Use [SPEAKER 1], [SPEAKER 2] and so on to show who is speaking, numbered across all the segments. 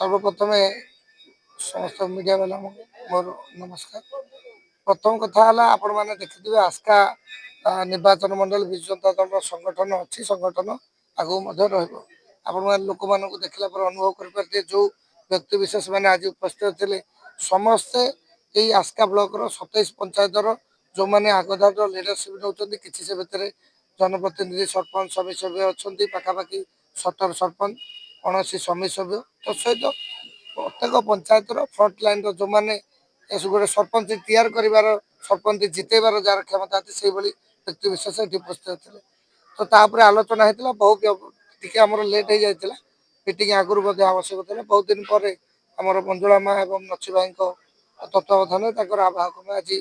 [SPEAKER 1] सर्वप्रथमे समस्त मीडिया वाला मोर नमस्कार। प्रथम कथा आपण मैंने देखिए आस्का निर्वाचन मंडल विजु जनता दल संगठन अच्छी संगठन आगू आपण लोक मान देखला अनुभव कर जो व्यक्ति विशेष मैंने आज उपस्थित थे समस्ते यही आस्का ब्लॉक 27 पंचायतर जो मैंने आगधार लिडरशिप नौ कि से भितर जनप्रतिनिधि सरपंच समिति सभ्य अच्छा पाखापाखि 17 सरपंच 19 समिति सभ्य तो सहित प्रत्येक पंचायतर फ्रंट लाइन जो मैंने गोटे सरपंच तैयार कर सरपंच जितेबार जार क्षमता अच्छी से व्यक्ति विशेष ये उपस्थित थे तो तापर आलोचना होता बहुत टी आम लेट हो जाता मीटिंग आगुरी आवश्यक था बहुत दिन पर आम मंजुला माँ और नची भाई तत्वावधान आवाहक में आज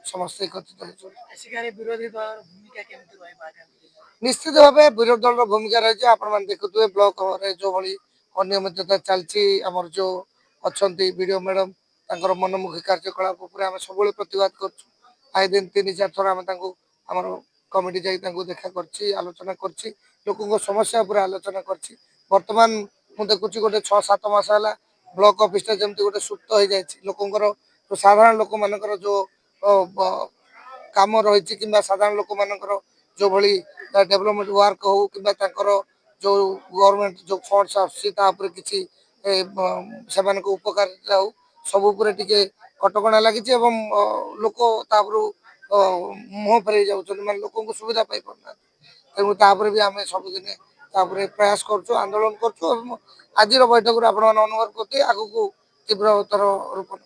[SPEAKER 1] समस्त एकत्रित निश्चित भाव विरोधी दल भूमिका रही है देखुए ब्लॉक जो भाई अनियमितता चलती आमर जो अच्छा वीडियो मैडम मनमुखी कार्यकलाप आम सब प्रतिवाद कर दिन 3-4 थर आम कमिटी जाकि देखा कर आलोचना कर लोक समस्या उपर आलोचना कर बर्तमान मुझे देखुची गोटे 6-7 मास है ब्लॉक ऑफिस जमी गोटे सुप्त हो जाए लोकर जो साधारण लोक मान जो कम रही कि साधारण लोक मान जो भाई डेवलपमेंट वर्क हो कि जो गवर्नमेंट जो फंड्स आपर किसी उपकार हो सब टे कटका लगी लोक मुह फेर जाऊँ लोक सुविधा पाई पाना तेणु भी आम सबुदिन प्रयास करुँ आंदोलन करुँ आज बैठक आप अनुभव करते आग को तीव्रतर रूप